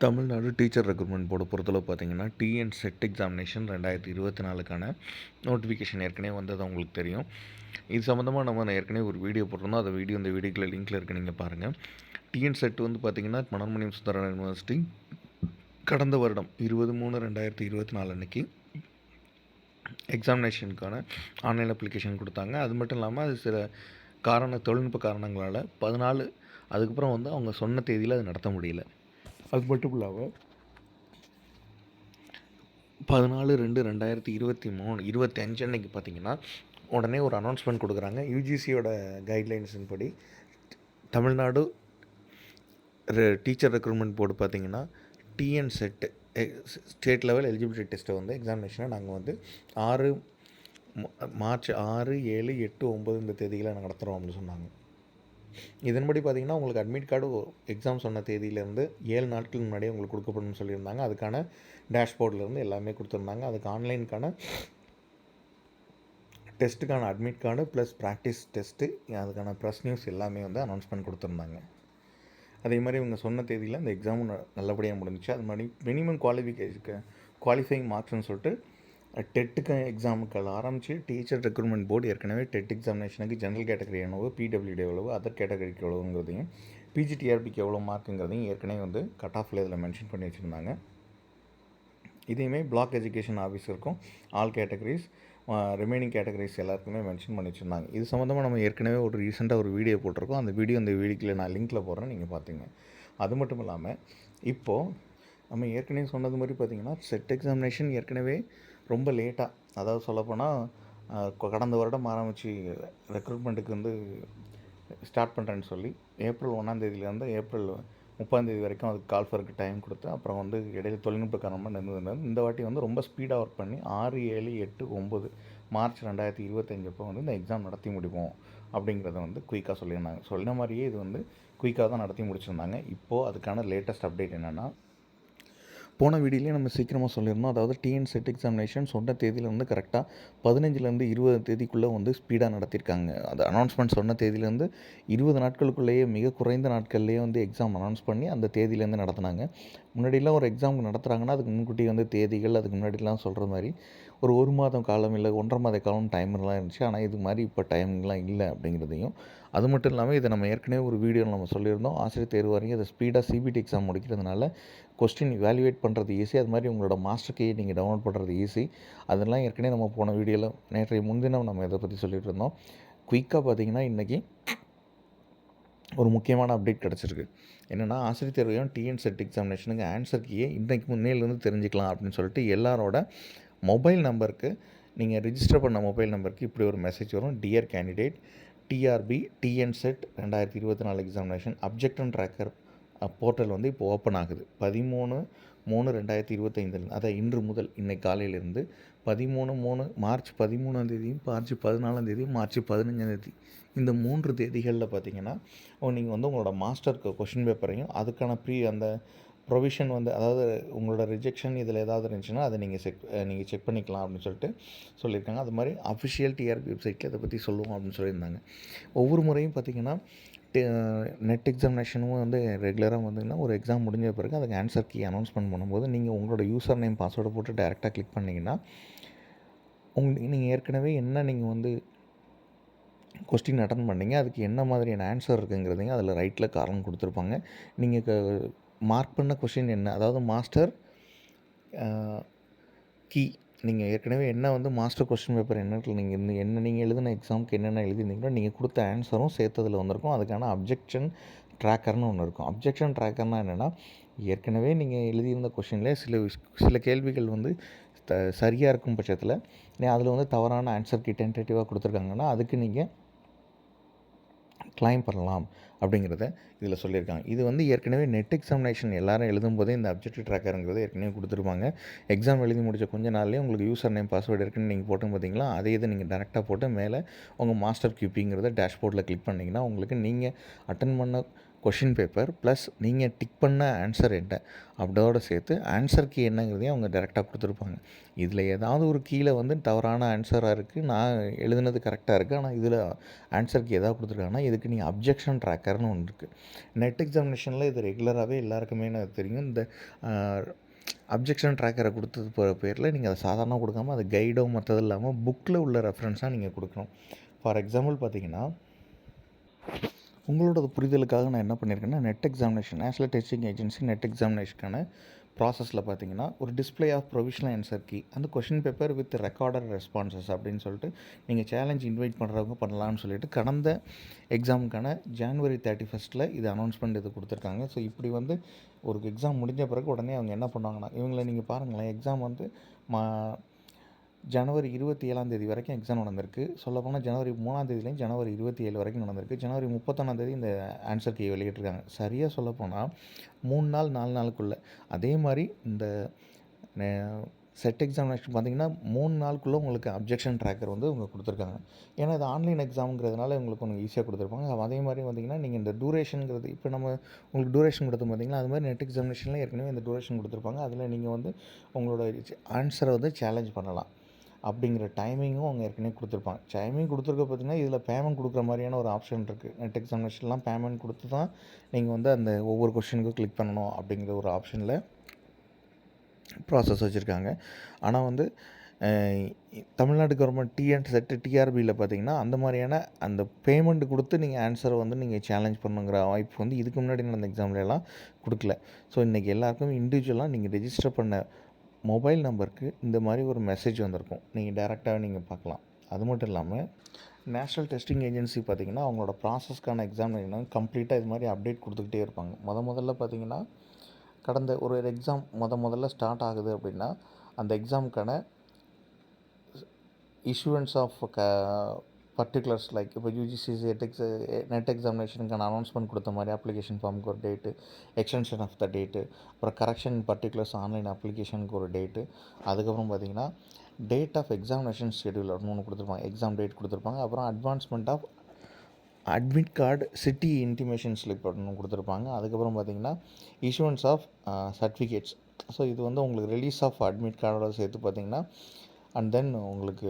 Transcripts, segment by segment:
Tamil Nadu teacher recruitment board பொறுத்தளவு பார்த்தீங்கன்னா, TN set examination 2024க்கான notification ஏற்கனவே வந்தது உங்களுக்கு தெரியும். இது சம்மந்தமாக நம்ம ஏற்கனவே ஒரு வீடியோ போட்டிருந்தோம். அந்த வீடியோ இந்த வீடியோக்குள்ள லிங்க்கில் இருக்குது, நீங்கள் பாருங்கள். டிஎன் செட் வந்து பார்த்தீங்கன்னா, மனோன்மணியம் சுந்தரனார் யூனிவர்சிட்டி கடந்த வருடம் 20/3/2024 அன்னைக்கு எக்ஸாமினேஷனுக்கான ஆன்லைன் அப்ளிகேஷன் கொடுத்தாங்க. அது மட்டும் இல்லாமல் அது சில தொழில்நுட்ப காரணங்களால் 14 அதுக்கப்புறம் வந்து அவங்க சொன்ன தேதியில் அது நடத்த முடியல. அது மட்டும் இல்லாமல் 14/2/2023 அன்னைக்கு பார்த்தீங்கன்னா, உடனே ஒரு அனௌன்ஸ்மெண்ட் கொடுக்குறாங்க. யூஜிசியோட கைட்லைன்ஸின் படி தமிழ்நாடு டீச்சர் ரெக்ரூட்மெண்ட் போர்டு பார்த்தீங்கன்னா, TN set state level eligibility டெஸ்ட்டை வந்து எக்ஸாமினேஷனை நாங்கள் வந்து மார்ச் 6, 7, 8, 9 இந்த தேதிகளை நடத்துகிறோம் அப்படின்னு சொன்னாங்க. இதன்படி பார்த்திங்கன்னா, உங்களுக்கு அட்மிட் கார்டு எக்ஸாம் சொன்ன தேதியிலேருந்து 7 நாட்கள் முன்னாடியே உங்களுக்கு கொடுக்கப்படும் சொல்லியிருந்தாங்க. அதுக்கான டேஷ்போர்ட்லேருந்து எல்லாமே கொடுத்துருந்தாங்க. அதுக்கு ஆன்லைனுக்கான டெஸ்ட்டுக்கான admit card plus practice test, அதுக்கான ப்ரெஸ் நியூஸ் எல்லாமே வந்து அனௌன்ஸ்மெண்ட் கொடுத்துருந்தாங்க. அதே மாதிரி இவங்க சொன்ன தேதியில் அந்த எக்ஸாமும் நல்லபடியாக முடிஞ்சிச்சு. அது மாதிரி மினிமம் குவாலிஃபைங் மார்க்ஸ்னு சொல்லிட்டு டெட்டுக்கு எக்ஸாமுக்கு ஆரம்பித்து டீச்சர் ரெக்ரூட்மெண்ட் போர்டு ஏற்கனவே டெட் எக்ஸாமினேஷனுக்கு ஜென்ரல் கேட்டகரி எவ்வளவு, பிடபிள்யூடி எவ்வளவு, அதர் கேட்டகரிக்கு எவ்வளோங்கிறதையும், பிஜிடிஆர்பிக்கு எவ்வளோ மார்க்குங்கிறதையும் ஏற்கனவே வந்து கட் ஆஃபில் இதில் மென்ஷன் பண்ணி வச்சுருந்தாங்க. இதையுமே பிளாக் எஜுகேஷன் ஆஃபீஸருக்கும் ஆல் கேட்டகரிஸ் ரிமைனிங் கேட்டகரிஸ் எல்லாருக்குமே மென்ஷன் பண்ணி வச்சுருந்தாங்க. இது சம்மந்தமாக நம்ம ஏற்கனவே ஒரு ரீசெண்டாக ஒரு வீடியோ போட்டிருக்கோம். அந்த வீடியோக்குள்ளே நான் லிங்க்கில் போடுறேன், நீங்கள் பார்த்துங்க. அது மட்டும் இல்லாமல் இப்போது நம்ம ஏற்கனவே சொன்னது மாதிரி பார்த்திங்கன்னா, செட் எக்ஸாமினேஷன் ஏற்கனவே ரொம்ப லேட்டாக, அதாவது சொல்லப்போனால் கடந்த வருடம் ஆரம்பித்து ரெக்ரூட்மெண்ட்டுக்கு வந்து ஸ்டார்ட் பண்ணுறேன்னு சொல்லி ஏப்ரல் 1 ஏப்ரல் 30 வரைக்கும் அதுக்கு கால்ஃபருக்கு டைம் கொடுத்து, அப்புறம் வந்து இடையில தொழில்நுட்ப காரணமாக நின்றுது. இந்த வாட்டி வந்து ரொம்ப ஸ்பீடாக ஒர்க் பண்ணி 6, 7, 8, 9 மார்ச் 2025 அப்போ வந்து இந்த எக்ஸாம் நடத்தி முடிப்போம் அப்படிங்கிறத வந்து குயிக்காக சொல்லியிருந்தாங்க. சொன்ன மாதிரியே இது வந்து குயிக்காக தான் நடத்தி முடிச்சிருந்தாங்க. இப்போது அதுக்கான லேட்டஸ்ட் அப்டேட் என்னென்னா, போன வீடியோலேயே நம்ம சீக்கிரமாக சொல்லியிருந்தோம். அதாவது டிஎன் செட் எக்ஸாமினேஷன் சொன்ன தேதியில் வந்து கரெக்டாக 15லேருந்து 20 தேதிக்குள்ளே வந்து ஸ்பீடாக நடத்தியிருக்காங்க. அது அனௌன்ஸ்மெண்ட் சொன்ன தேதியிலேருந்து 20 நாட்களுக்குள்ளேயே, மிக குறைந்த நாட்கள்லேயே வந்து எக்ஸாம் அனௌன்ஸ் பண்ணி அந்த தேதியிலேருந்து நடத்தினாங்க. முன்னாடிலாம் ஒரு எக்ஸாமுக்கு நடத்துகிறாங்கன்னா அதுக்கு முன்கூட்டி வந்து தேதிகள், அதுக்கு முன்னாடிலாம் சொல்கிற மாதிரி ஒரு மாதம் காலம் இல்லை 1.5 மாத காலம் டைம்லாம் இருந்துச்சு. ஆனால் இது மாதிரி இப்போ டைமிங்லாம் இல்லை அப்படிங்கிறதையும், அது மட்டும் இல்லாமல் இதை நம்ம ஏற்கனவே ஒரு வீடியோவில் நம்ம சொல்லியிருந்தோம். ஆசிரியர் தேர்வு வரைக்கும் அதை ஸ்பீடாக சிபிடி எக்ஸாம் முடிக்கிறதுனால கொஸ்டின் வேல்யூவேட் பண்ணுறது ஈஸி. அது மாதிரி உங்களோட மாஸ்டர் கீயை நீங்கள் டவுன்லோட் பண்ணுறது ஈஸி. அதெல்லாம் ஏற்கனவே நம்ம போன வீடியோவில் நேற்றைய முன்தினம் நம்ம இதை பற்றி சொல்லிட்டு இருந்தோம். குயிக்காக பார்த்திங்கன்னா இன்றைக்கி ஒரு முக்கியமான அப்டேட் கிடச்சிருக்கு. என்னென்னா, ஆசிரியர் தேர்வையும் டிஎன் செட் எக்ஸாமினேஷனுக்கு ஆன்சர் கீயை இன்றைக்கு முன்னேலேருந்து தெரிஞ்சுக்கலாம் அப்படின்னு சொல்லிட்டு எல்லாரோட மொபைல் நம்பருக்கு, நீங்கள் ரிஜிஸ்டர் பண்ண மொபைல் நம்பருக்கு இப்படி ஒரு மெசேஜ் வரும். Dear candidate, TRP TN set 2024 examination object and tracker portal வந்து இப்போ ஓப்பன் ஆகுது. 13/3/2025 அதாவது இன்று முதல், இன்னைக்கு காலையிலேருந்து 13/3 மார்ச் 13 மார்ச் 14 மார்ச் 15 இந்த 3 தேதிகளில் பார்த்தீங்கன்னா, நீங்கள் வந்து உங்களோட மாஸ்டருக்கு கொஷின் பேப்பரையும் அதுக்கான அந்த ப்ரொவிஷன் வந்து, அதாவது உங்களோட ரிஜெக்ஷன் இதில் ஏதாவது இருந்துச்சுன்னா அதை நீங்கள் செக் பண்ணிக்கலாம் அப்படின்னு சொல்லிட்டு சொல்லியிருக்காங்க. அது மாதிரி அஃபிஷியல் டிஆர்பி வெப்சைட்டில் இதை பற்றி சொல்லுவோம் அப்படின்னு சொல்லியிருந்தாங்க. ஒவ்வொரு முறையும் பார்த்திங்கன்னா நெட் எக்ஸாமினேஷனும் வந்து ரெகுலராக வந்தீங்கன்னா, ஒரு எக்ஸாம் முடிஞ்ச பிறகு அதுக்கு ஆன்சர் கீ அனௌன்ஸ்மெண்ட் பண்ணும்போது நீங்கள் உங்களோட யூசர் நேம் பாஸ்வேர்டை போட்டு டேரெக்டாக கிளிக் பண்ணிங்கன்னா, நீங்கள் ஏற்கனவே நீங்கள் வந்து கொஸ்டின் அட்டன் பண்ணிங்க, அதுக்கு என்ன மாதிரியான ஆன்சர் இருக்குங்கிறதையும் அதில் ரைட்டில் காரணம் கொடுத்துருப்பாங்க. நீங்கள் மார்க் பண்ண கொஷின் என்ன, அதாவது மாஸ்டர் கீ, நீங்கள் ஏற்கனவே என்ன வந்து மாஸ்டர் கொஸ்டின் பேப்பர் நீங்கள் எழுதின எக்ஸாமுக்கு என்னென்ன எழுதியிருந்தீங்களோ நீங்கள் கொடுத்த ஆன்சரும் சேர்த்ததில் வந்திருக்கும். அதுக்கான அப்ஜெக்ஷன் ட்ராக்கர்னு ஒன்று இருக்கும். அப்ஜெக்ஷன் ட்ராக்கர்னால் என்னென்னா, ஏற்கனவே நீங்கள் எழுதியிருந்த கொஷினில் சில கேள்விகள் வந்து சரியாக இருக்கும் பட்சத்தில் அதில் வந்து தவறான ஆன்சர் கீ டென்டேட்டிவாக கொடுத்துருக்காங்கன்னா அதுக்கு நீங்கள் கிளைம் பண்ணலாம் அப்படிங்கிறத இதில் சொல்லியிருக்காங்க. இது வந்து ஏற்கனவே நெட் எக்ஸாமினேஷன் எல்லோரும் எழுதும்போதே இந்த அப்ஜெக்டிவ் ட்ராக்கருங்கிறத ஏற்கனவே கொடுத்துருப்பாங்க. எக்ஸாம் எழுதி முடித்த கொஞ்ச நாள்லேயே உங்களுக்கு யூசர் நேம் பாஸ்வேர்டு இருக்குன்னு நீங்கள் போட்டு பார்த்தீங்களா, அதே இதை நீங்கள் டேரெக்டாக போட்டு மேலே உங்கள் மாஸ்டர் கியூபிங்கிறத டேஷ்போர்டில் கிளிக் பண்ணிங்கன்னா உங்களுக்கு நீங்கள் அட்டன் பண்ண கொஷின் பேப்பர் ப்ளஸ் நீங்கள் டிக் பண்ண ஆன்சர் என்ன அப்படியோட சேர்த்து ஆன்சர் கீ என்னங்கிறதையும் அவங்க டேரெக்டாக கொடுத்துருப்பாங்க. இதில் ஏதாவது ஒரு கீழே வந்து தவறான ஆன்சராக இருக்குது, நான் எழுதுனது கரெக்டாக இருக்குது, ஆனால் இதில் ஆன்சர் கீ எதாவது கொடுத்துருக்காங்கன்னா இதுக்கு நீங்கள் அப்ஜெக்ஷன் ட்ராக்கர்னு ஒன்று இருக்குது. நெட் எக்ஸாமினேஷனில் இது ரெகுலராகவே எல்லாருக்குமே எனக்கு தெரியும். இந்த அப்ஜெக்ஷன் ட்ராக்கரை கொடுத்தது பேரில் நீங்கள் அதை சாதாரணமாக கொடுக்காமல் அது கைடோ மற்றது இல்லாமல் புக்கில் உள்ள ரெஃபரன்ஸாக நீங்கள் கொடுக்கணும். ஃபார் எக்ஸாம்பிள் பார்த்தீங்கன்னா, உங்களோட புரிதலுக்காக நான் என்ன பண்ணியிருக்கேன்னா, NET examination national testing agency NET எக்ஸாமினேஷனுக்கான ப்ராசஸில் பார்த்தீங்கன்னா, ஒரு display of provisional answer key அந்த question paper with recorded responses அப்படின்னு சொல்லிட்டு நீங்கள் சேலஞ்ச் இன்வைட் பண்ணுறவங்க பண்ணலாம்னு சொல்லிட்டு கடந்த எக்ஸாமுக்கான ஜனவரி 31 இது அனௌன்ஸ்மெண்ட் இது கொடுத்துருக்காங்க. ஸோ இப்படி வந்து ஒரு எக்ஸாம் முடிஞ்ச பிறகு உடனே அவங்க என்ன பண்ணுவாங்கன்னா, இவங்களை நீங்கள் பாருங்களேன், எக்ஸாம் வந்து ஜனவரி 27 வரைக்கும் எக்ஸாம் நடந்திருக்கு. சொல்லப்போனால் ஜனவரி 3 ஜனவரி 27 வரைக்கும் நடந்திருக்கு. ஜனவரி 31 இந்த ஆன்சர் கீ வெளியிட்டிருக்காங்க. சரியாக சொல்லப்போனால் 3 நாள் 4 நாளுக்குள்ளே. அதே மாதிரி இந்த செட் எக்ஸாமினேஷன் பார்த்திங்கன்னா 3 நாளுக்குள்ளே உங்களுக்கு அப்ஜெக்ஷன் ட்ராக்கர் வந்து அவங்க கொடுத்துருக்காங்க. ஏன்னா இது ஆன்லைன் எக்ஸாம்ங்கிறதுனால உங்களுக்கு கொஞ்சம் ஈஸியாக கொடுத்துருப்பாங்க. அதே மாதிரி பார்த்திங்கன்னா நீங்கள் இந்த டூரேஷனுங்கிறது இப்போ நம்ம உங்களுக்கு டூரேஷன் கொடுத்து பார்த்திங்கன்னா அது மாதிரி நெட் எக்ஸாமினேஷனில் ஏற்கனவே இந்த டூரேஷன் கொடுத்துருப்பாங்க. அதில் நீங்கள் வந்து உங்களோட ஆன்சரை வந்து சேலஞ்ச் பண்ணலாம் அப்படிங்கிற டைமிங்கும் அவங்க ஏற்கனவே கொடுத்துருப்பாங்க. டைமிங் கொடுத்துருக்க பார்த்திங்கன்னா இதில் பேமெண்ட் கொடுக்குற மாதிரியான ஒரு ஆப்ஷன் இருக்குது. நெட் எக்ஸாமினேஷன்லாம் பேமெண்ட் கொடுத்து தான் நீங்கள் வந்து அந்த ஒவ்வொரு கொஷினுக்கும் கிளிக் பண்ணணும் அப்படிங்கிற ஒரு ஆப்ஷனில் ப்ராசஸ் வச்சுருக்காங்க. ஆனால் வந்து தமிழ்நாடு கவர்மெண்ட் செட் டிஆர்பியில் பார்த்திங்கன்னா அந்த மாதிரியான அந்த பேமெண்ட் கொடுத்து நீங்கள் ஆன்சரை வந்து நீங்கள் சேலஞ்ச் பண்ணுங்கிற வாய்ப்பு வந்து இதுக்கு முன்னாடி நடந்த எக்ஸாம்லலாம் கொடுக்கல. ஸோ இன்றைக்கி எல்லாருக்கும் இண்டிவிஜுவலாக நீங்கள் ரெஜிஸ்டர் பண்ண மொபைல் நம்பருக்கு இந்த மாதிரி ஒரு மெசேஜ் வந்திருக்கும். நீங்கள் டேரெக்டாக நீங்கள் பார்க்கலாம். அது மட்டும் இல்லாமல் நேஷ்னல் டெஸ்டிங் ஏஜென்சி பார்த்திங்கன்னா அவங்களோட ப்ராசஸ்க்கான எக்ஸாமினேஷன் கம்ப்ளீட்டாக இது மாதிரி அப்டேட் கொடுத்துக்கிட்டே இருப்பாங்க. முதல்ல பார்த்திங்கன்னா கடந்த ஒரு எக்ஸாம் முதல்ல ஸ்டார்ட் ஆகுது அப்படின்னா அந்த எக்ஸாமுக்கான இஷ்யூவன்ஸ் ஆஃப் பர்டிகுலர்ஸ் லைக் இப்போ யூஜிசிசி நெட் எக்ஸாமினேஷனுக்கான அனௌன்ஸ்மெண்ட் கொடுத்த மாதிரி அப்ளிகேஷன் ஃபார்முக்கு ஒரு date, extension of the date, அப்புறம் கரெக்ஷன் பர்டிகுலர்ஸ் ஆன்லைன் அப்ளிகேஷனுக்கு ஒரு டேட்டு, அதுக்கப்புறம் பார்த்திங்கன்னா டேட் ஆஃப் எக்ஸாமினேஷன் ஷெடியூல் ஒன்று கொடுத்துருப்பாங்க, எக்ஸாம் டேட் கொடுத்துருப்பாங்க. அப்புறம் advancement of admit card city intimation slip ஒன்று கொடுத்துருப்பாங்க. அதுக்கப்புறம் பார்த்திங்கன்னா இஷ்யூவன்ஸ் ஆஃப் சர்டிஃபிகேட்ஸ். ஸோ இது வந்து உங்களுக்கு ரிலீஸ் ஆஃப் அட்மிட் கார்டோட சேர்த்து பார்த்திங்கன்னா அண்ட் தென் உங்களுக்கு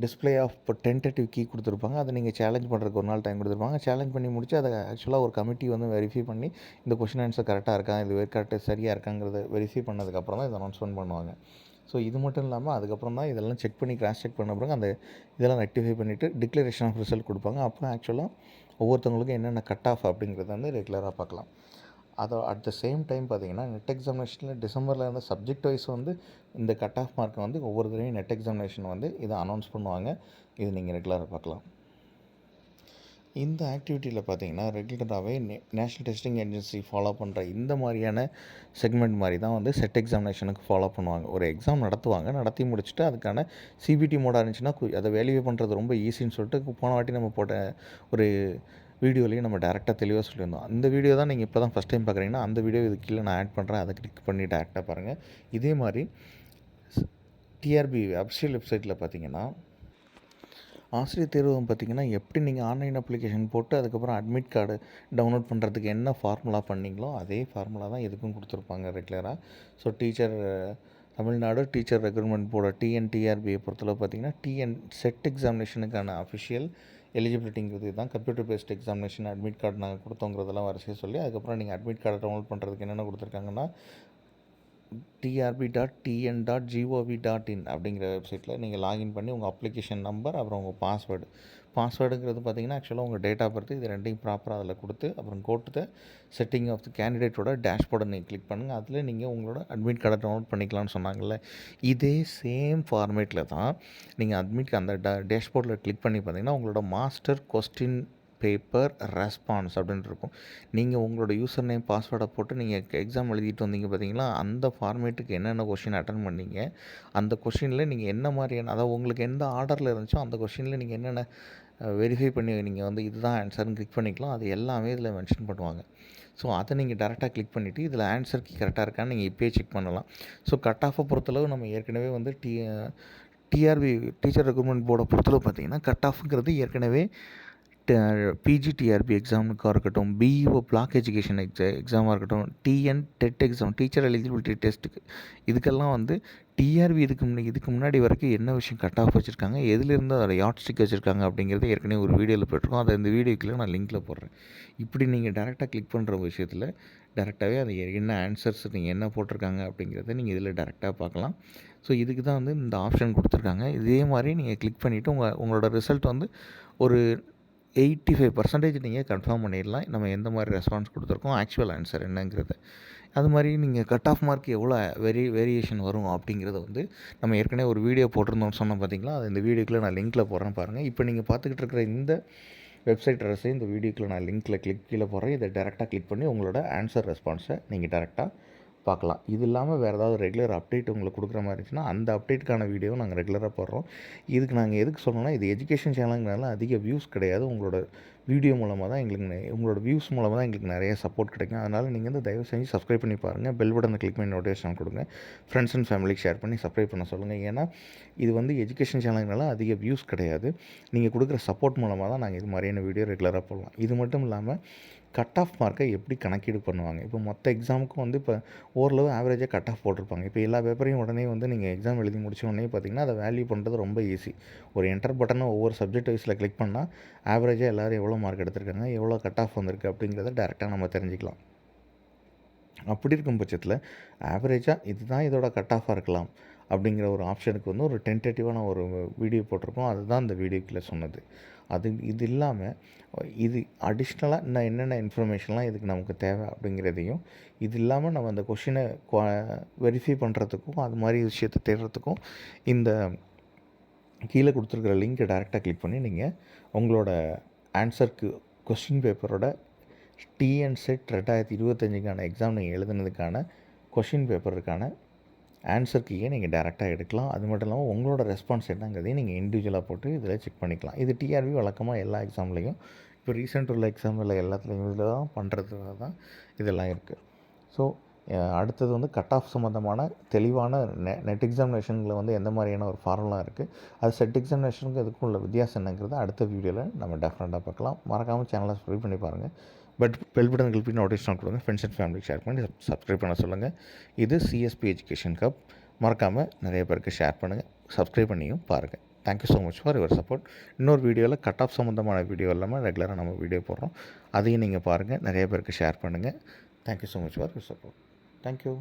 டிஸ்பிளே ஆஃப் இப்போ டென்டேட்டிவ் கீ கொடுத்துருப்பாங்க. அதை நீங்கள் சேலஞ்ச் பண்ணுறதுக்கு ஒரு நாள் டைம் கொடுத்துருப்பாங்க. சேலஞ்ச் பண்ணி முடிச்சு அதை ஆக்சுவலாக ஒரு கமிட்டி வந்து வெரிஃபை பண்ணி இந்த கொஷின் ஆன்சர் கரெக்டாக இருக்கா, இது கரெக்டாக சரியாக இருக்காங்கிறத வெரிஃபை பண்ணதுக்கப்புறம் தான் இதை அனௌன்ஸ்மெண்ட் பண்ணுவாங்க. ஸோ இது மட்டும் இல்லாமல் அதுக்கப்புறம் தான் இதெல்லாம் செக் பண்ணி கிராஸ் செக் பண்ண பிறகு அந்த இதெல்லாம் ரெக்டிஃபை பண்ணிவிட்டு டிக்ளரேஷன் ஆஃப் ரிசல்ட் கொடுப்பாங்க. அப்போ ஆக்சுவலாக ஒவ்வொருத்தவங்களுக்கும் என்னென்ன கட் ஆஃப் அப்படிங்கிறத வந்து ரெகுலராக பார்க்கலாம். அதை அட் த சேம் டைம் பார்த்திங்கன்னா நெட் எக்ஸாமினேஷனில் டிசம்பரில் இருந்த சப்ஜெக்ட் வைஸ் வந்து இந்த கட் ஆஃப் மார்க்கை வந்து ஒவ்வொரு தடவையும் நெட் எக்ஸாமினேஷன் வந்து இதை அனௌன்ஸ் பண்ணுவாங்க. இது நீங்கள் ரெகுலராக பார்க்கலாம். இந்த ஆக்டிவிட்டியில் பார்த்திங்கன்னா ரெகுலராகவே நேஷ்னல் டெஸ்டிங் ஏஜென்சி ஃபாலோ பண்ணுற இந்த மாதிரியான செக்மெண்ட் மாதிரி தான் வந்து செட் எக்ஸாமினேஷனுக்கு ஃபாலோ பண்ணுவாங்க. ஒரு எக்ஸாம் நடத்துவாங்க, நடத்தி முடிச்சுட்டு அதுக்கான சிபிடி மோடாக இருந்துச்சுன்னா அதை வேல்யூ பண்ணுறது ரொம்ப ஈஸின்னு சொல்லிட்டு போன வாட்டி நம்ம போட்ட ஒரு வீடியோலையும் நம்ம டேரெக்டாக தெளிவாக சொல்லியிருந்தோம். அந்த வீடியோ தான் நீங்கள் இப்போ தான் ஃபஸ்ட் டைம் பார்க்குறீங்கன்னா அந்த வீடியோ இது கீழே நான் ஆட் பண்ணுறேன், அதை கிளிக் பண்ணி டேரெக்டாக பாருங்கள். இதே மாதிரி டிஆர்பி அஃபிஷியல் வெப்சைட்டில் பார்த்திங்கன்னா ஆசிரியர் தேர்வு பார்த்திங்கன்னா எப்படி நீங்கள் ஆன்லைன் அப்ளிகேஷன் போட்டு அதுக்கப்புறம் அட்மிட் கார்டு டவுன்லோட் பண்ணுறதுக்கு என்ன ஃபார்முலா பண்ணிங்களோ அதே ஃபார்முலா தான் இதுக்கும் கொடுத்துருப்பாங்க ரெகுலராக. So Tamil Nadu teacher recruitment board டிஎன்டிஆர்பியை பொறுத்தளவு பார்த்திங்கன்னா செட் எக்ஸாமினேஷனுக்கான அஃபிஷியல் எலிஜிபிலிட்டிங்கிறது தான் computer based examination admit card நாங்கள் கொடுத்தோங்கிறதெல்லாம் வரிசையாக சொல்லி அதுக்கப்புறம் நீங்கள் அட்மிட் கார்டை டவுன்லோட் பண்ணுறதுக்கு என்னென்ன கொடுத்துருக்காங்கன்னா trb.tn.gov.in அப்படிங்கிற வெப்சைட்டில் நீங்கள் லாகின் பண்ணி உங்கள் அப்ளிகேஷன் நம்பர் அப்புறம் உங்கள் பாஸ்வேர்டுங்கிறது பார்த்திங்கன்னா ஆக்சுவலாக உங்கள் டேட் ஆஃப் பர்த் இது ரெண்டையும் ப்ராப்பராக அதில் கொடுத்து அப்புறம் கோட்டு செட்டிங் ஆஃப் த கேண்டிடேட்டோட டேஷ்போர்டை நீங்கள் கிளிக் பண்ணுங்கள். அதில் நீங்கள் உங்களோட அட்மிட் கார்டை டவுன்லோட் பண்ணிக்கலாம்னு சொன்னாங்கல்ல, இதே சேம் ஃபார்மேட்டில் தான் நீங்கள் அந்த டேஷ்போர்டில் கிளிக் பண்ணி பார்த்தீங்கன்னா உங்களோட மாஸ்டர் கொஸ்டின் பேப்பர் ரெஸ்பான்ஸ் அப்படின்னு இருக்கும். நீங்கள் உங்களோட யூசர் நேம் பாஸ்வேர்டை போட்டு நீங்கள் எக்ஸாம் எழுதிட்டு வந்தீங்க பார்த்தீங்களா, அந்த ஃபார்மேட்டுக்கு என்னென்ன கொஷின் அட்டன் பண்ணீங்க, அந்த கொஷினில் நீங்கள் என்ன மாதிரியான அதாவது உங்களுக்கு எந்த ஆர்டரில் இருந்துச்சோ அந்த கொஷினில் நீங்கள் என்னென்ன வெரிஃபை பண்ணி நீங்கள் வந்து இதுதான் ஆன்சர்னு கிளிக் பண்ணிக்கலாம். அது எல்லாமே இதில் மென்ஷன் பண்ணுவாங்க. ஸோ அதை நீங்கள் டேரெக்டாக கிளிக் பண்ணிவிட்டு இதில் ஆன்சருக்கு கரெக்டாக இருக்கான்னு நீங்கள் இப்போயே செக் பண்ணலாம். ஸோ கட் ஆஃபை பொறுத்தளவு நம்ம ஏற்கனவே வந்து டிஆர்பி டீச்சர் ரெக்ரூட்மெண்ட் போர்டை பொறுத்தளவு பார்த்திங்கன்னா கட் ஆஃப்ங்கிறது ஏற்கனவே பிஜிடிஆர்பி எக்ஸாமுக்காக இருக்கட்டும், பிஇஓ பிளாக் எஜுகேஷன் எக்ஸாமாக இருக்கட்டும், TN TET exam teacher eligibility டெஸ்ட்டுக்கு இதுக்கெல்லாம் வந்து டிஆர்பி இதுக்கு முன்னாடி வரைக்கும் என்ன விஷயம் கட் ஆஃப் வச்சுருக்காங்க, எதுலேருந்து அதில் யாட் ஸ்டிக் வச்சுருக்காங்க அப்படிங்கிறது ஏற்கனவே ஒரு வீடியோவில் போட்டிருக்கோம். அதை இந்த வீடியோக்குள்ளே நான் லிங்க்கில் போடுறேன். இப்படி நீங்கள் டேரெக்டாக கிளிக் பண்ணுற விஷயத்தில் டேரெக்டாகவே அது என்ன ஆன்சர்ஸ் நீங்கள் என்ன போட்டிருக்காங்க அப்படிங்கிறத நீங்கள் இதில் டேரெக்டாக பார்க்கலாம். ஸோ இதுக்கு தான் வந்து இந்த ஆப்ஷன் கொடுத்துருக்காங்க. இதே மாதிரி நீங்கள் கிளிக் பண்ணிவிட்டு உங்களோட ரிசல்ட் வந்து ஒரு 85% நீங்கள் கன்ஃபார்ம் பண்ணிடலாம். நம்ம எந்த மாதிரி ரெஸ்பான்ஸ் கொடுத்துருக்கோம், ஆக்சுவல் ஆன்சர் என்னங்கிறத. அது மாதிரி நீங்கள் கட் ஆஃப் மார்க் எவ்வளோ வேரியேஷன் வரும் அப்படிங்கிறத வந்து நம்ம ஏற்கனவே ஒரு வீடியோ போட்டிருந்தோம்னு சொன்னோம் பார்த்தீங்களா, அது இந்த வீடியோக்குள்ளே நான் லிங்க்கில் போடுறேன் பாருங்கள். இப்போ நீங்கள் பார்த்துக்கிட்டு இருக்கிற இந்த வெப்சைட் அட்ரஸை இந்த வீடியோக்குள்ளே நான் லிங்க்கில் கீழே போடுறேன். இதை டேரெக்டாக கிளிக் பண்ணி உங்களோட ஆன்சர் ரெஸ்பான்ஸை நீங்கள் டேரெக்டாக பார்க்கலாம். இது இல்லாமல் வேறு ஏதாவது ரெகுலர் அப்டேட் உங்களுக்கு கொடுக்குற மாதிரி இருந்துச்சுன்னா அந்த அப்டேட்டுக்கான வீடியோவும் நாங்கள் ரெகுலராக போடுறோம். இதுக்கு நாங்கள் எதுக்கு சொன்னோம்னா, இது எஜுகேஷன் சேனலுங்கிறனால அதிக வியூஸ் கிடையாது. உங்களோட வீடியோ மூலமாக தான் உங்களோட வியூஸ் மூலமாக தான் எங்களுக்கு நிறைய சப்போர்ட் கிடைக்கும். அதனால் நீங்கள் வந்து தயவு செஞ்சு சப்ஸ்கிரைப் பண்ணி பாருங்கள். பெல் பட்டனை கிளிக் பண்ணி நோட்டிஃபிகேஷன் கொடுங்க. ஃப்ரெண்ட்ஸ் அண்ட் ஃபேமிலிக்கு ஷேர் பண்ணி சப்ஸ்கிரைப் பண்ண சொல்லுங்கள். ஏன்னா இது வந்து எஜுகேஷன் சேனலுங்கிறனால அதிக வியூஸ் கிடையாது. நீங்கள் கொடுக்குற சப்போர்ட் மூலமாக தான் நாங்கள் இது மாதிரியான வீடியோ ரெகுலராக போடலாம். இது மட்டும் இல்லாமல் கட் ஆஃப் மார்க்கை எப்படி கணக்கீடு பண்ணுவாங்க. இப்போ மொத்த எக்ஸாமுக்கும் வந்து இப்போ ஓரளவு ஆவரேஜாக கட் ஆஃப் போட்டிருப்பாங்க. இப்போ எல்லா பேப்பரையும் உடனே வந்து நீங்கள் எக்ஸாம் எழுதி முடிச்ச உடனே பார்த்தீங்கன்னா அதை வேல்யூ பண்ணுறது ரொம்ப ஈஸி. ஒரு என்டர் பட்டனை ஒவ்வொரு சப்ஜெக்ட் வைஸில் கிளிக் பண்ணால் ஆவரேஜாக எல்லோரும் எவ்வளோ மார்க் எடுத்திருக்காங்க, எவ்வளோ கட் ஆஃப் வந்திருக்கு அப்படிங்கிறத டேரெக்டாக நம்ம தெரிஞ்சுக்கலாம். அப்படி இருக்கும் பட்சத்தில் ஆவரேஜாக இதுதான் இதோட கட் ஆஃபாக இருக்கலாம் அப்படிங்கிற ஒரு ஆப்ஷனுக்கு வந்து ஒரு டென்டேட்டிவான ஒரு வீடியோ போட்டிருக்கோம். அதுதான் இந்த வீடியோக்குள்ளே சொன்னது. இது இல்லாமல் இது அடிஷ்னலாக இன்னும் என்னென்ன இன்ஃபர்மேஷன்லாம் இதுக்கு நமக்கு தேவை அப்படிங்கிறதையும், இது இல்லாமல் நம்ம அந்த கொஷினை வெரிஃபை பண்ணுறதுக்கும் அது மாதிரி விஷயத்தை தேடுறதுக்கும் இந்த கீழே கொடுத்துருக்குற லிங்க்கை டேரெக்டாக கிளிக் பண்ணி நீங்கள் உங்களோட ஆன்சருக்கு கொஸ்டின் பேப்பரோட டிஎன் செட் 2025க்கான எக்ஸாம் நீங்கள் எழுதுனதுக்கான கொஷின் பேப்பருக்கான ஆன்சர் கீயை நீங்கள் டேரெக்டாக எடுக்கலாம். அது மட்டும் இல்லாமல் உங்களோட ரெஸ்பான்ஸ் என்னங்கிறதையும் நீங்கள் இண்டிவிஜுவலாக போட்டு இதில் செக் பண்ணிக்கலாம். இது டிஆர்பி வழக்கமாக எல்லா எக்ஸாம்லேயும் இப்போ ரீசெண்ட் உள்ள எக்ஸாம் இல்லை எல்லாத்துலேயும் இதில் தான் பண்ணுறதுக்காக தான் இதெல்லாம் இருக்குது. ஸோ அடுத்தது வந்து கட் ஆஃப் சம்மந்தமான தெளிவான நெட் எக்ஸாமினேஷனில் வந்து எந்த மாதிரியான ஒரு ஃபார்முலா இருக்குது, அது செட் எக்ஸாமினேஷனுக்கு இதுக்கும் உள்ள வித்தியாசம் என்னங்கிறத அடுத்த வீடியோவில் நம்ம டெஃபினட்டாக பார்க்கலாம். மறக்காமல் சேனலை சப்ஸ்கிரைப் பண்ணி பாருங்கள். பெல் பட்டன் கிளிக் பண்ணி நோட்டிஃபிகேஷன் கொடுங்க. ஃப்ரெண்ட்ஸ் அண்ட் ஃபேமிலிக்கு ஷேர் பண்ணி சப்ஸ்கிரைப் பண்ண சொல்லுங்கள். இது சிஎஸ்பி எஜுகேஷன் ஹப். மறக்காமல் நிறைய பேருக்கு ஷேர் பண்ணுங்கள். சப்ஸ்கிரைப் பண்ணியும் பாருங்கள். Thank you so much for your support. இன்னொரு வீடியோவில் கட் ஆஃப் சம்மந்தமான வீடியோ இல்லாமல் ரெகுலராக நம்ம வீடியோ போடுறோம். அதையும் நீங்கள் பாருங்கள். நிறைய பேருக்கு ஷேர் பண்ணுங்கள். Thank you so much for your support. Thank you.